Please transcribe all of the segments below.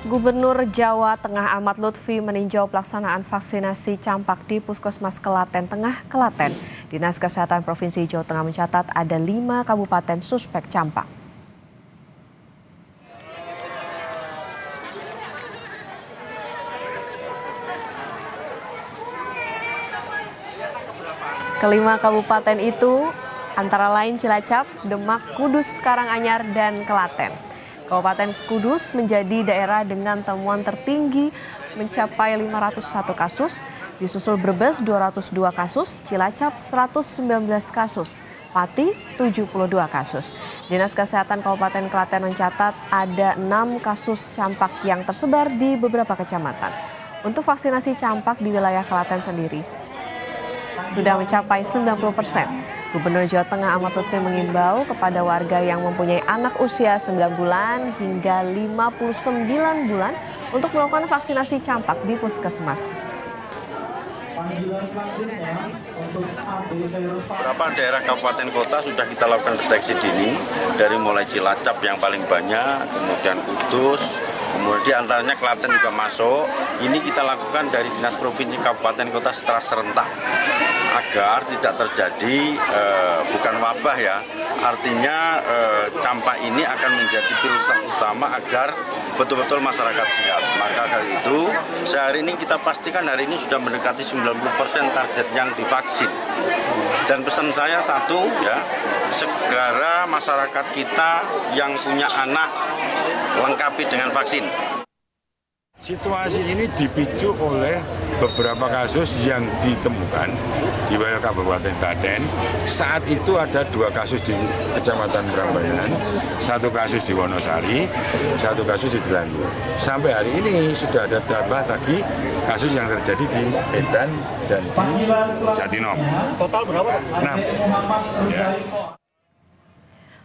Gubernur Jawa Tengah Ahmad Lutfi meninjau pelaksanaan vaksinasi campak di Puskesmas Klaten Tengah, Klaten. Dinas Kesehatan Provinsi Jawa Tengah mencatat ada 5 kabupaten suspek campak. Kelima kabupaten itu antara lain Cilacap, Demak, Kudus, Karanganyar, dan Klaten. Kabupaten Kudus menjadi daerah dengan temuan tertinggi mencapai 501 kasus, disusul Brebes 202 kasus, Cilacap 119 kasus, Pati 72 kasus. Dinas Kesehatan Kabupaten Klaten mencatat ada 6 kasus campak yang tersebar di beberapa kecamatan. Untuk vaksinasi campak di wilayah Klaten sendiri sudah mencapai 90%. Gubernur Jawa Tengah Ahmad Lutfi mengimbau kepada warga yang mempunyai anak usia 9 bulan hingga 59 bulan untuk melakukan vaksinasi campak di puskesmas. Beberapa daerah kabupaten kota sudah kita lakukan deteksi dini, dari mulai Cilacap yang paling banyak, kemudian Kudus, kemudian di antaranya Klaten juga masuk. Ini kita lakukan dari Dinas Provinsi Kabupaten Kota secara serentak agar tidak terjadi bukan wabah ya, artinya campak ini akan menjadi prioritas utama agar betul-betul masyarakat sehat. Maka dari itu sehari ini kita pastikan hari ini sudah mendekati 90% target yang divaksin. Dan pesan saya satu ya, segera masyarakat kita yang punya anak lengkapi dengan vaksin. Situasi ini dipicu oleh beberapa kasus yang ditemukan di wilayah Kabupaten Klaten. Saat itu ada 2 kasus di Kecamatan Prambanan, 1 kasus di Wonosari, 1 kasus di Delangu. Sampai hari ini sudah ada tambah lagi kasus yang terjadi di Medan dan di Jatinom. Total berapa? 6. Ya.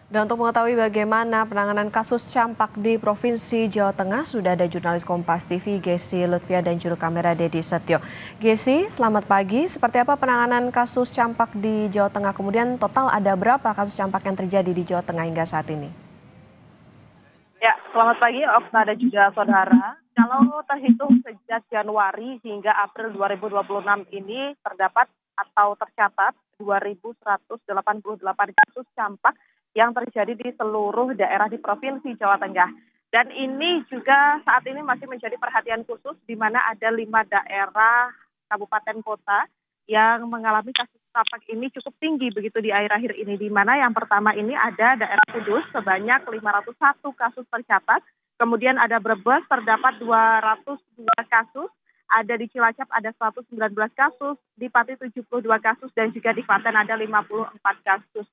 Dan untuk mengetahui bagaimana penanganan kasus campak di Provinsi Jawa Tengah, sudah ada jurnalis Kompas TV, Gesi Lutfia, dan juru kamera Dedi Setio. Gesi, selamat pagi. Seperti apa penanganan kasus campak di Jawa Tengah? Kemudian total ada berapa kasus campak yang terjadi di Jawa Tengah hingga saat ini? Ya, selamat pagi Okta dan juga saudara. Kalau terhitung sejak Januari hingga April 2026 ini terdapat atau tercatat 2.188 kasus campak yang terjadi di seluruh daerah di Provinsi Jawa Tengah. Dan ini juga saat ini masih menjadi perhatian khusus di mana ada 5 daerah kabupaten kota yang mengalami kasus campak ini cukup tinggi begitu di akhir-akhir ini. Di mana yang pertama ini ada daerah Kudus sebanyak 501 kasus tercatat. Kemudian ada Brebes terdapat 202 kasus. Ada di Cilacap ada 119 kasus, di Pati 72 kasus, dan juga di Klaten ada 54 kasus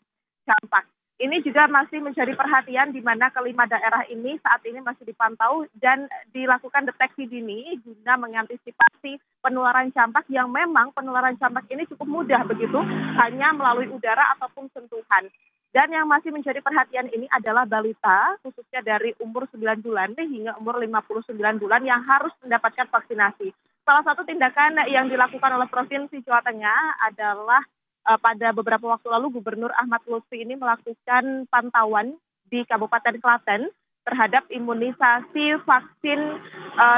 campak. Ini juga masih menjadi perhatian di mana kelima daerah ini saat ini masih dipantau dan dilakukan deteksi dini guna mengantisipasi penularan campak yang memang penularan campak ini cukup mudah begitu, hanya melalui udara ataupun sentuhan. Dan yang masih menjadi perhatian ini adalah balita, khususnya dari umur 9 bulan hingga umur 59 bulan yang harus mendapatkan vaksinasi. Salah satu tindakan yang dilakukan oleh Provinsi Jawa Tengah adalah pada beberapa waktu lalu Gubernur Ahmad Lutfi ini melakukan pantauan di Kabupaten Klaten terhadap imunisasi vaksin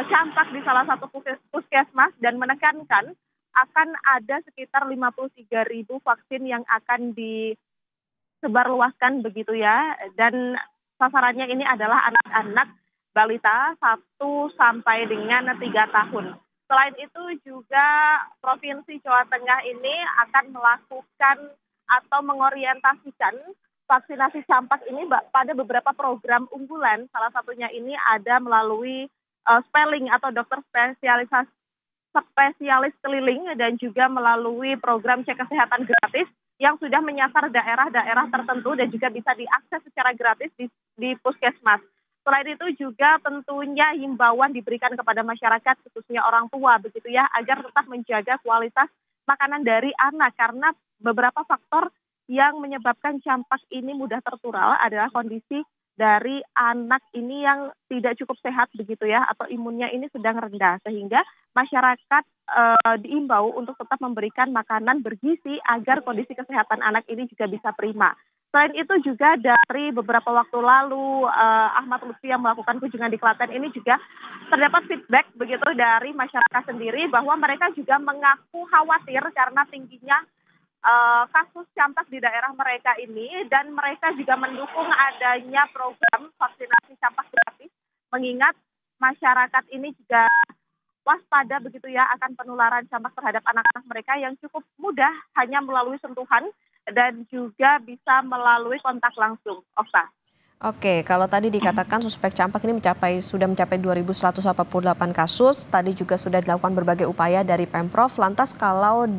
campak di salah satu puskesmas dan menekankan akan ada sekitar 53.000 vaksin yang akan disebarluaskan begitu ya, dan sasarannya ini adalah anak-anak balita 1 sampai dengan 3 tahun. Selain itu juga Provinsi Jawa Tengah ini akan melakukan atau mengorientasikan vaksinasi campak ini pada beberapa program unggulan. Salah satunya ini ada melalui spelling atau dokter spesialis keliling dan juga melalui program cek kesehatan gratis yang sudah menyasar daerah-daerah tertentu dan juga bisa diakses secara gratis di puskesmas. Selain itu juga tentunya himbauan diberikan kepada masyarakat khususnya orang tua begitu ya, agar tetap menjaga kualitas makanan dari anak karena beberapa faktor yang menyebabkan campak ini mudah tertular adalah kondisi dari anak ini yang tidak cukup sehat begitu ya, atau imunnya ini sedang rendah, sehingga masyarakat diimbau untuk tetap memberikan makanan bergizi agar kondisi kesehatan anak ini juga bisa prima. Selain itu juga dari beberapa waktu lalu Ahmad Lutfi yang melakukan kunjungan di Klaten ini juga terdapat feedback begitu dari masyarakat sendiri bahwa mereka juga mengaku khawatir karena tingginya kasus campak di daerah mereka ini, dan mereka juga mendukung adanya program vaksinasi campak gratis, mengingat masyarakat ini juga waspada begitu ya akan penularan campak terhadap anak-anak mereka yang cukup mudah hanya melalui sentuhan dan juga bisa melalui kontak langsung. Okta. Oke, kalau tadi dikatakan suspek campak ini sudah mencapai 2.188 kasus, tadi juga sudah dilakukan berbagai upaya dari Pemprov. Lantas kalau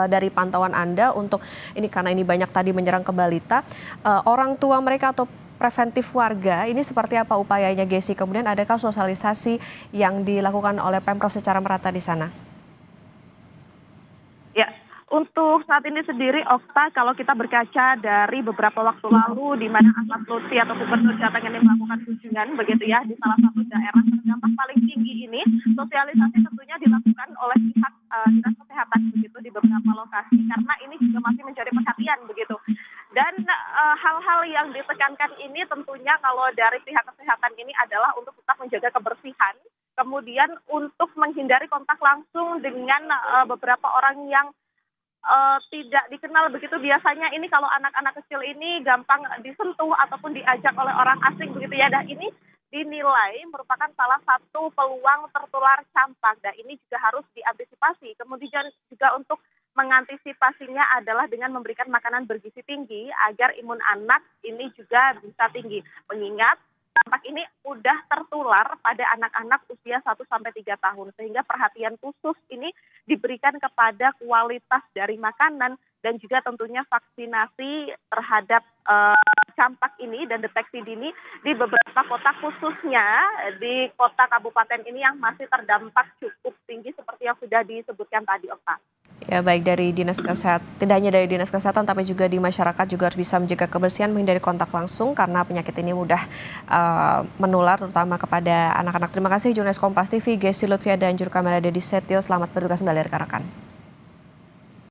dari pantauan Anda untuk ini, karena ini banyak tadi menyerang ke balita, orang tua mereka atau preventif warga ini seperti apa upayanya, Gesi? Kemudian adakah sosialisasi yang dilakukan oleh Pemprov secara merata di sana? Ya, untuk saat ini sendiri, Okta, kalau kita berkaca dari beberapa waktu lalu di mana Ahmad Lutfi atau Gubernur Jateng ini melakukan kunjungan begitu ya di salah satu daerah terdampak paling tinggi ini, sosialisasi tentunya dilakukan oleh pihak dinas kesehatan begitu di beberapa lokasi karena ini juga masih menjadi perhatian begitu. Dan hal-hal yang ditekankan ini tentunya kalau dari pihak kesehatan ini adalah untuk tetap menjaga kebersihan, kemudian untuk menghindari kontak langsung dengan beberapa orang yang tidak dikenal begitu. Biasanya ini kalau anak-anak kecil ini gampang disentuh ataupun diajak oleh orang asing begitu ya. Dan ini dinilai merupakan salah satu peluang tertular campak. Dan ini juga harus diantisipasi. Kemudian juga untuk mengantisipasinya adalah dengan memberikan makanan bergizi tinggi agar imun anak ini juga bisa tinggi. Mengingat campak ini mudah tertular pada anak-anak usia 1-3 tahun. Sehingga perhatian khusus ini diberikan kepada kualitas dari makanan dan juga tentunya vaksinasi terhadap campak ini dan deteksi dini di beberapa kota, khususnya di kota kabupaten ini yang masih terdampak cukup tinggi seperti yang sudah disebutkan tadi, Okta. Ya, baik dari Dinas Kesehatan, tidak hanya dari Dinas Kesehatan tapi juga di masyarakat juga harus bisa menjaga kebersihan, menghindari kontak langsung karena penyakit ini mudah menular terutama kepada anak-anak. Terima kasih jurnalis Kompas TV Gesi Lutfia dan juru kamera Dedi Setio. Selamat bertugas kembali rekan-rekan.